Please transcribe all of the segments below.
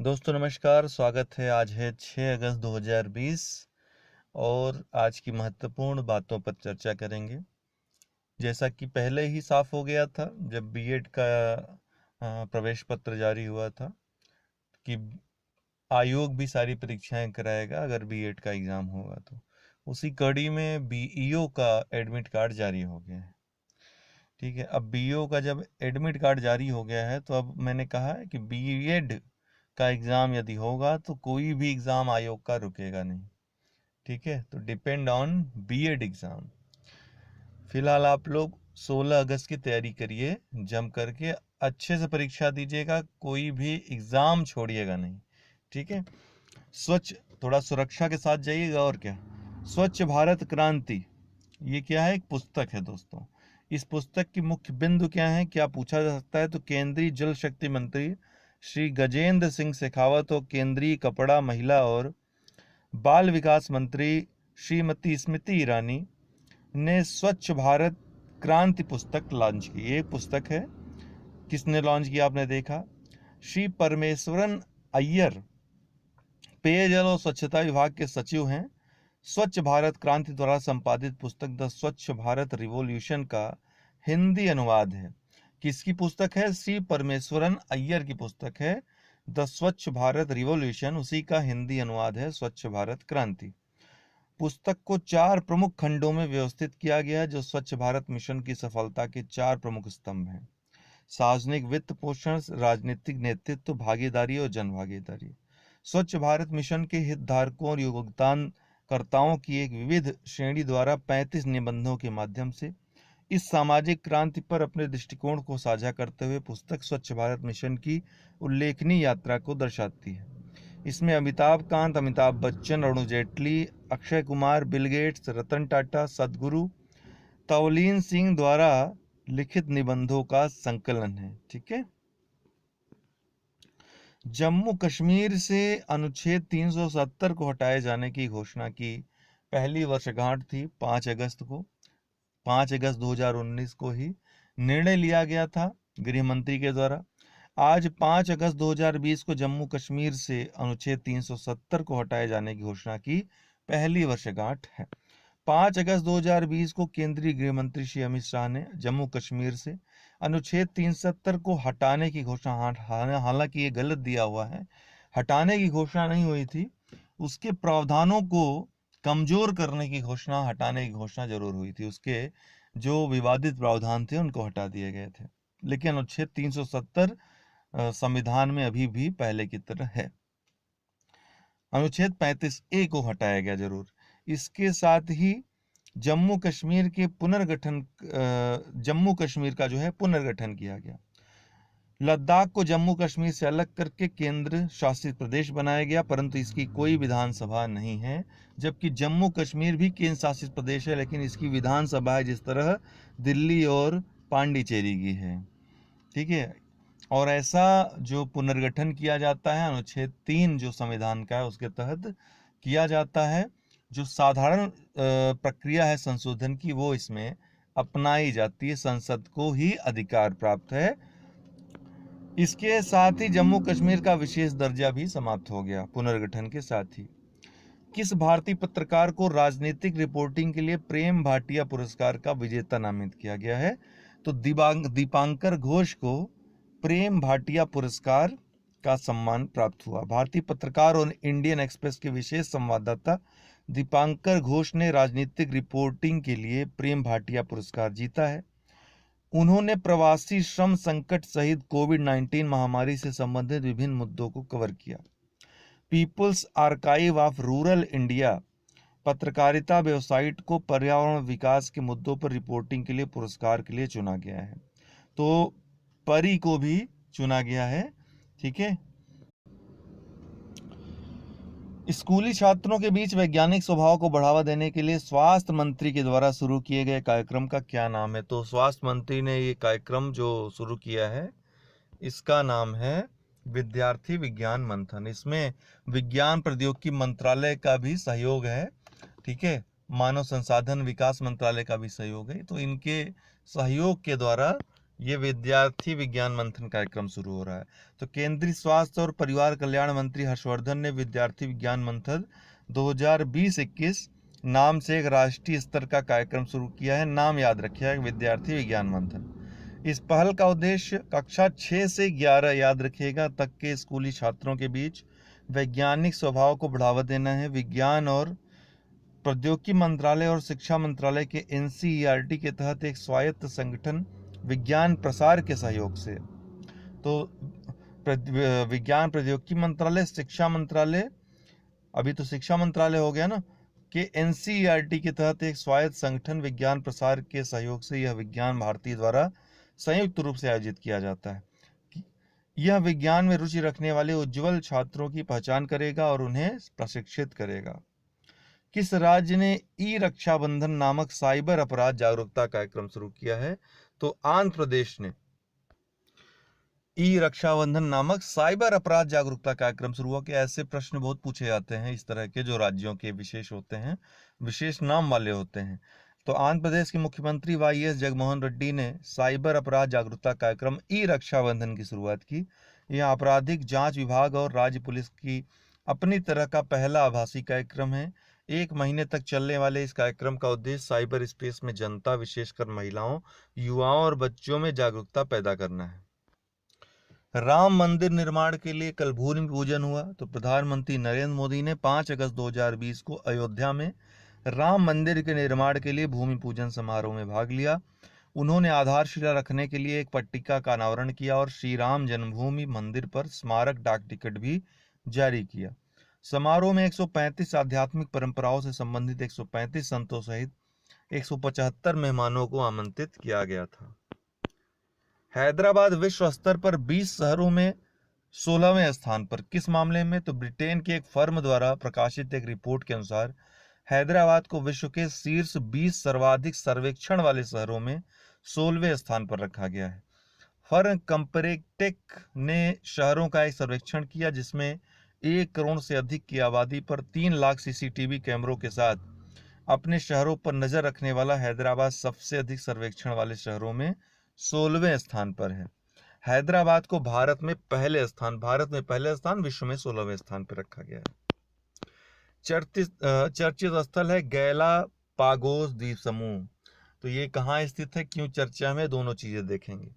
दोस्तों नमस्कार, स्वागत है। आज है 6 अगस्त 2020 और आज की महत्वपूर्ण बातों पर चर्चा करेंगे। जैसा कि पहले ही साफ हो गया था जब बीएड का प्रवेश पत्र जारी हुआ था कि आयोग भी सारी परीक्षाएं कराएगा अगर बीएड का एग्ज़ाम होगा तो। उसी कड़ी में बीईओ का एडमिट कार्ड जारी हो गया है। ठीक है, अब बीईओ का जब एडमिट कार्ड जारी हो गया है तो अब मैंने कहा है कि बीएड का एग्ज़ाम यदि होगा तो कोई भी एग्ज़ाम आयोग का रुकेगा नहीं। ठीक है, तो डिपेंड ऑन बीएड एग्ज़ाम। फिलहाल आप लोग 16 अगस्त की तैयारी करिए, जम करके अच्छे से परीक्षा दीजिएगा, कोई भी एग्ज़ाम छोड़िएगा नहीं। ठीक है, स्वच्छ, थोड़ा सुरक्षा के साथ जाइएगा। और क्या, स्वच्छ भारत क्रांति, ये क्या है? एक पुस्तक है दोस्तों। इस पुस्तक की मुख्य बिंदु क्या है, क्या पूछा जा सकता है? तो केंद्रीय जल शक्ति मंत्री श्री गजेंद्र सिंह शेखावत और केंद्रीय कपड़ा, महिला और बाल विकास मंत्री श्रीमती स्मृति ईरानी ने स्वच्छ भारत क्रांति पुस्तक लॉन्च की। ये पुस्तक है, किसने लॉन्च किया आपने देखा? श्री परमेश्वरन अय्यर पेयजल और स्वच्छता विभाग के सचिव हैं। स्वच्छ भारत क्रांति द्वारा संपादित पुस्तक द स्वच्छ भारत रिवॉल्यूशन का हिंदी अनुवाद है। किसकी पुस्तक है? श्री परमेश्वरन अय्यर की पुस्तक है द स्वच्छ भारत रिवॉल्यूशन, उसी का हिंदी अनुवाद है स्वच्छ भारत क्रांति। पुस्तक को 4 प्रमुख खंडों में व्यवस्थित किया गया है जो स्वच्छ भारत मिशन की सफलता के 4 प्रमुख स्तंभ हैं: सार्वजनिक वित्त पोषण, राजनीतिक नेतृत्व, भागीदारी और जन भागीदारी। स्वच्छ भारत मिशन के हितधारकों और योगदानकर्ताओं की एक विविध श्रेणी द्वारा 35 निबंधों के माध्यम से इस सामाजिक क्रांति पर अपने दृष्टिकोण को साझा करते हुए पुस्तक स्वच्छ भारत मिशन की उल्लेखनीय यात्रा को दर्शाती है। इसमें अमिताभ कांत, अमिताभ बच्चन, अरुण जेटली, अक्षय कुमार, बिल गेट्स, रतन टाटा, सदगुरु, तवलीन सिंह द्वारा लिखित निबंधों का संकलन है। ठीक है, जम्मू कश्मीर से अनुच्छेद 370 को हटाए जाने की घोषणा की पहली वर्षगांठ थी 5 अगस्त को। 5 अगस्त 2019 को ही निर्णय लिया गया था गृह मंत्री के द्वारा। आज 5 अगस्त 2020 को जम्मू कश्मीर से अनुच्छेद 370 को हटाए जाने की घोषणा की पहली वर्षगांठ है। 5 अगस्त 2020 को केंद्रीय गृह मंत्री श्री अमित शाह ने जम्मू कश्मीर से अनुच्छेद 370 को हटाने की घोषणा, हालांकि ये गलत दिया हुआ है, हटाने की घोषणा नहीं हुई थी, उसके प्रावधानों को कमजोर करने की घोषणा, हटाने की घोषणा जरूर हुई थी। उसके जो विवादित प्रावधान थे उनको हटा दिए गए थे, लेकिन अनुच्छेद 370 संविधान में अभी भी पहले की तरह है। अनुच्छेद 35A को हटाया गया जरूर। इसके साथ ही जम्मू कश्मीर के पुनर्गठन, जम्मू कश्मीर का जो है पुनर्गठन किया गया। लद्दाख को जम्मू कश्मीर से अलग करके केंद्र शासित प्रदेश बनाया गया, परंतु इसकी कोई विधानसभा नहीं है, जबकि जम्मू कश्मीर भी केंद्र शासित प्रदेश है, लेकिन इसकी विधानसभा है जिस तरह दिल्ली और पांडिचेरी की है। ठीक है, और ऐसा जो पुनर्गठन किया जाता है अनुच्छेद 3 जो संविधान का है उसके तहत किया जाता है। जो साधारण प्रक्रिया है संशोधन की वो इसमें अपनाई जाती है, संसद को ही अधिकार प्राप्त है। इसके साथ ही जम्मू कश्मीर का विशेष दर्जा भी समाप्त हो गया पुनर्गठन के साथ ही। किस भारतीय पत्रकार को राजनीतिक रिपोर्टिंग के लिए प्रेम भाटिया पुरस्कार का विजेता नामित किया गया है? तो दीपांकर घोष को प्रेम भाटिया पुरस्कार का सम्मान प्राप्त हुआ। भारतीय पत्रकार और इंडियन एक्सप्रेस के विशेष संवाददाता दीपांकर घोष ने राजनीतिक रिपोर्टिंग के लिए प्रेम भाटिया पुरस्कार जीता है। उन्होंने प्रवासी श्रम संकट सहित कोविड-19 महामारी से संबंधित विभिन्न मुद्दों को कवर किया। People's archive of rural India पत्रकारिता वेबसाइट को पर्यावरण विकास के मुद्दों पर रिपोर्टिंग के लिए पुरस्कार के लिए चुना गया है। तो परी को भी चुना गया है। ठीक है, स्कूली छात्रों के बीच वैज्ञानिक स्वभाव को बढ़ावा देने के लिए स्वास्थ्य मंत्री के द्वारा शुरू किए गए कार्यक्रम का क्या नाम है? तो स्वास्थ्य मंत्री ने ये कार्यक्रम जो शुरू किया है इसका नाम है विद्यार्थी विज्ञान मंथन। इसमें विज्ञान प्रौद्योगिकी मंत्रालय का भी सहयोग है। ठीक है, मानव संसाधन विकास मंत्रालय का भी सहयोग है। तो इनके सहयोग के द्वारा ये विद्यार्थी विज्ञान मंथन कार्यक्रम शुरू हो रहा है। तो केंद्रीय स्वास्थ्य और परिवार कल्याण मंत्री हर्षवर्धन ने विद्यार्थी विज्ञान मंथन 2020-21 नाम से एक राष्ट्रीय स्तर का कार्यक्रम शुरू किया है। नाम याद रखिएगा, विद्यार्थी विज्ञान मंथन। इस पहल का उद्देश्य कक्षा 6 से 11 याद रखिएगा तक के स्कूली छात्रों के बीच वैज्ञानिक स्वभाव को बढ़ावा देना है। विज्ञान और प्रौद्योगिकी मंत्रालय और शिक्षा मंत्रालय के NCERT के तहत एक स्वायत्त संगठन विज्ञान प्रसार के सहयोग से, तो विज्ञान प्रौद्योगिकी मंत्रालय, शिक्षा मंत्रालय, अभी तो शिक्षा मंत्रालय हो गया ना, कि NCERT के तहत एक स्वायत्त संगठन विज्ञान प्रसार के सहयोग से यह विज्ञान भारती द्वारा संयुक्त रूप से आयोजित किया जाता है। यह विज्ञान में रुचि रखने वाले उज्ज्वल छात्रों की पहचान करेगा और उन्हें प्रशिक्षित करेगा। किस राज्य ने ई रक्षाबंधन नामक साइबर अपराध जागरूकता कार्यक्रम शुरू किया है? तो आंध्र प्रदेश ने ई रक्षाबंधन नामक साइबर अपराध जागरूकता कार्यक्रम शुरू हुआ। कि ऐसे प्रश्न बहुत पूछे जाते हैं इस तरह के, जो राज्यों के विशेष होते हैं, विशेष नाम वाले होते हैं। तो आंध्र प्रदेश के मुख्यमंत्री YS जगनमोहन रेड्डी ने साइबर अपराध जागरूकता कार्यक्रम ई रक्षाबंधन की शुरुआत की। यह आपराधिक जांच विभाग और राज्य पुलिस की अपनी तरह का पहला आभासी कार्यक्रम है। 1 महीने तक चलने वाले इस कार्यक्रम का उद्देश्य साइबर स्पेस में जनता, विशेषकर महिलाओं, युवाओं और बच्चों में जागरूकता पैदा करना है। राम मंदिर निर्माण के लिए कल भूमि पूजन हुआ। तो प्रधानमंत्री नरेंद्र मोदी ने 5 अगस्त 2020 को अयोध्या में राम मंदिर के निर्माण के लिए भूमि पूजन समारोह में भाग लिया। उन्होंने आधारशिला रखने के लिए एक पट्टिका का अनावरण किया और श्री राम जन्मभूमि मंदिर पर स्मारक डाक टिकट भी जारी किया। समारोह में 135 आध्यात्मिक परंपराओं से संबंधित 135 संतों सहित 175 मेहमानों को आमंत्रित किया गया था। हैदराबाद विश्व स्तर पर 20 शहरों में 16वें स्थान पर। किस मामले में? तो ब्रिटेन के एक फर्म द्वारा प्रकाशित एक रिपोर्ट के अनुसार हैदराबाद को विश्व के शीर्ष 20 सर्वाधिक सर्वेक्षण वाले शहरों में 16वें स्थान पर रखा गया है। फर्म कंपैरेटेक ने शहरों का एक सर्वेक्षण किया जिसमें 1 करोड़ से अधिक की आबादी पर 3 लाख CCTV कैमरों के साथ अपने शहरों पर नजर रखने वाला हैदराबाद सबसे अधिक सर्वेक्षण वाले शहरों में 16वें स्थान पर है। हैदराबाद को भारत में पहले स्थान, विश्व में 16वें स्थान पर रखा गया है। चर्चित स्थल है गैलापागोस द्वीप समूह। तो ये कहाँ स्थित है, क्यों चर्चा में, दोनों चीजें देखेंगे।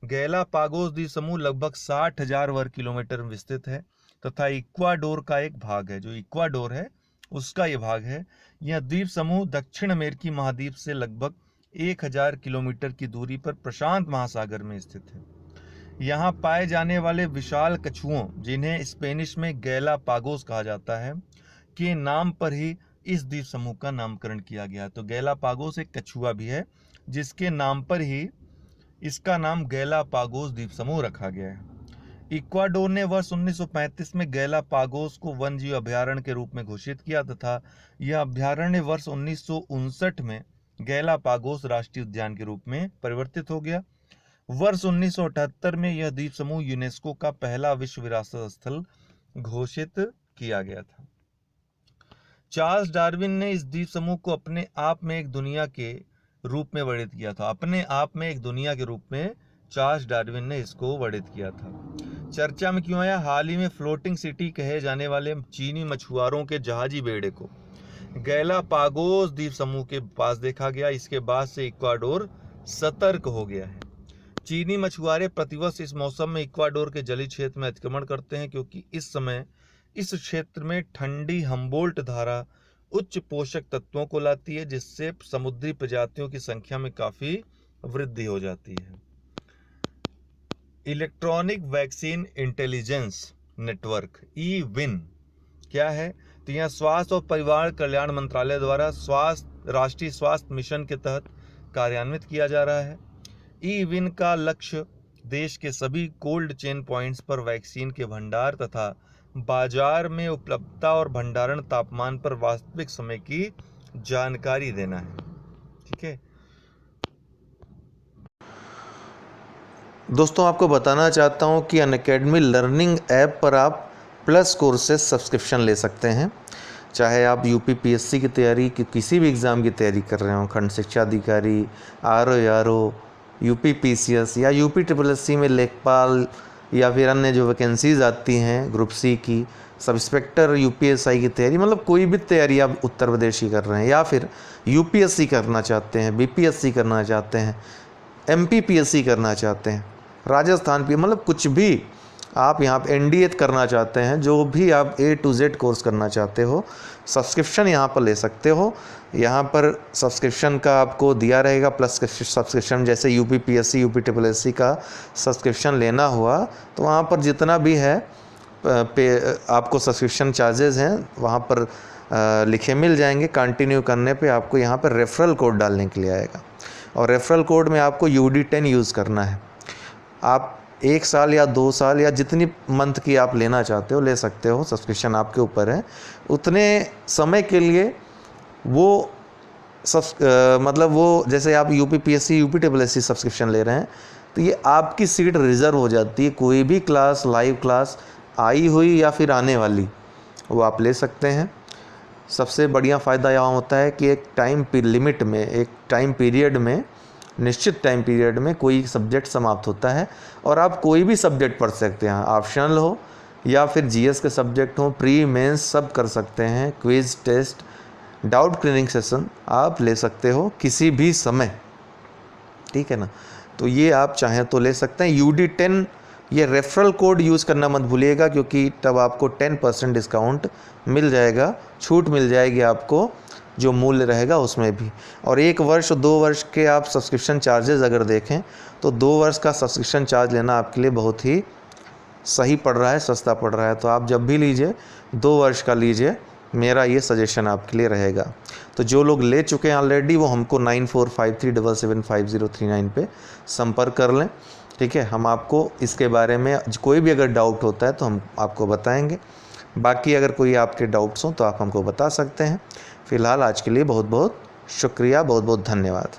गैलापागोस द्वीप समूह लगभग 60,000 वर्ग किलोमीटर में विस्तृत है तथा इक्वाडोर का एक भाग है। जो इक्वाडोर है उसका ये भाग है। यह द्वीप समूह दक्षिण अमेरिकी महाद्वीप से लगभग 1000 किलोमीटर की दूरी पर प्रशांत महासागर में स्थित है। यहाँ पाए जाने वाले विशाल कछुओं, जिन्हें स्पेनिश में गैलापागोस कहा जाता है, के नाम पर ही इस द्वीप समूह का नामकरण किया गया। तो गैलापागोस एक कछुआ भी है जिसके नाम पर ही इसका नाम गैलापागोस द्वीप समूह रखा गया है। इक्वाडोर ने वर्ष 1935 में गैलापागोस को वन्यजीव अभयारण्य के रूप में घोषित किया तथा यह अभयारण्य वर्ष 1959 में गैलापागोस राष्ट्रीय उद्यान के रूप में परिवर्तित हो गया। वर्ष 1978 में यह द्वीप समूह यूनेस्को का पहला विश्व विरासत स्थल घोषित किया गया था। चार्ल्स डार्विन ने इस द्वीप समूह को अपने आप में एक दुनिया के रूप में वर्णित किया था। अपने आप में एक दुनिया के रूप में चार्ल्स डार्विन ने इसको वर्णित किया था। चर्चा में क्यों आया? हाल ही में फ्लोटिंग सिटी कहे जाने वाले चीनी मछुआरों के जहाजी बेड़े को गैलापागोस द्वीप समूह के पास देखा गया। इसके बाद से इक्वाडोर सतर्क हो गया है। चीनी मछुआरे प्रतिवर्ष इस मौसम में इक्वाडोर के जलीय क्षेत्र में अतिक्रमण करते हैं क्योंकि इस समय इस क्षेत्र में ठंडी हम्बोल्ट धारा उच्च पोषक तत्वों को लाती है, जिससे समुद्री प्रजातियों की संख्या में काफी वृद्धि हो जाती है। इलेक्ट्रॉनिक वैक्सीन इंटेलिजेंस नेटवर्क ई-विन क्या है? तो यह स्वास्थ्य और परिवार कल्याण मंत्रालय द्वारा राष्ट्रीय स्वास्थ्य मिशन के तहत कार्यान्वित किया जा रहा है। ई-विन का लक्ष्य देश के सभी कोल्ड चेन पॉइंट्स पर वैक्सीन के भंडार तथा बाजार में उपलब्धता और भंडारण तापमान पर वास्तविक समय की जानकारी देना है। ठीक है दोस्तों, आपको बताना चाहता हूं कि अनअकैडमी लर्निंग ऐप पर आप प्लस कोर्सेज सब्सक्रिप्शन ले सकते हैं। चाहे आप UPPSC की तैयारी, किसी भी एग्ज़ाम की तैयारी कर रहे हो, खंड शिक्षा अधिकारी, RO यूपी पीसीएस या यूपी ट्रिपल में लेखपाल या फिर अन्य जो वैकेंसीज़ आती हैं ग्रुप सी की, सब इंस्पेक्टर यूपीएसआई की तैयारी, मतलब कोई भी तैयारी आप उत्तर प्रदेश की कर रहे हैं या फिर यूपीएससी करना चाहते हैं, बीपीएससी करना चाहते हैं, एमपीपीएससी करना चाहते हैं, राजस्थान भी, मतलब कुछ भी आप यहाँ पे एनडीए करना चाहते हैं, जो भी आप A to Z कोर्स करना चाहते हो, सब्सक्रिप्शन यहाँ पर ले सकते हो। यहाँ पर सब्सक्रिप्शन का आपको दिया रहेगा प्लस सब्सक्रिप्शन, जैसे UP PSC UP triple SC का सब्सक्रिप्शन लेना हुआ तो वहाँ पर जितना भी है आपको सब्सक्रिप्शन चार्जेस हैं वहाँ पर लिखे मिल जाएंगे। कंटिन्यू करने पे आपको यहाँ पर रेफरल कोड डालने के लिए आएगा और रेफरल कोड में आपको UD10 यूज़ करना है। आप 1 साल या 2 साल या जितनी मंथ की आप लेना चाहते हो ले सकते हो, सब्सक्रिप्शन आपके ऊपर है। उतने समय के लिए वो मतलब वो जैसे आप UP PSC UP triple SC subscription ले रहे हैं तो ये आपकी सीट रिज़र्व हो जाती है। कोई भी क्लास, लाइव क्लास आई हुई या फिर आने वाली, वो आप ले सकते हैं। सबसे बढ़िया फ़ायदा यहाँ होता है कि एक टाइम लिमिट में, एक टाइम पीरियड में, निश्चित टाइम पीरियड में कोई सब्जेक्ट समाप्त होता है और आप कोई भी सब्जेक्ट पढ़ सकते हैं, ऑप्शनल हो या फिर जीएस के सब्जेक्ट हो, प्री मेंस सब कर सकते हैं। Quiz, test, doubt clearing session आप ले सकते हो किसी भी समय, ठीक है ना। तो ये आप चाहें तो ले सकते हैं। UD10 ये रेफरल कोड यूज़ करना मत भूलिएगा, क्योंकि तब आपको 10% डिस्काउंट मिल जाएगा, छूट मिल जाएगी आपको जो मूल्य रहेगा उसमें भी। और 1 वर्ष 2 वर्ष के आप सब्सक्रिप्शन चार्जेस अगर देखें तो 2 वर्ष का सब्सक्रिप्शन चार्ज लेना आपके लिए बहुत ही सही पड़ रहा है, सस्ता पड़ रहा है। तो आप जब भी लीजिए 2 वर्ष का लीजिए, मेरा ये सजेशन आपके लिए रहेगा। तो जो लोग ले चुके हैं ऑलरेडी वो हमको 9453775039 पे संपर्क कर लें, ठीक है। हम आपको इसके बारे में कोई भी अगर डाउट होता है तो हम आपको बताएंगे। बाकी अगर कोई आपके डाउट्स हों तो आप हमको बता सकते हैं। फ़िलहाल आज के लिए बहुत बहुत शुक्रिया, बहुत बहुत धन्यवाद।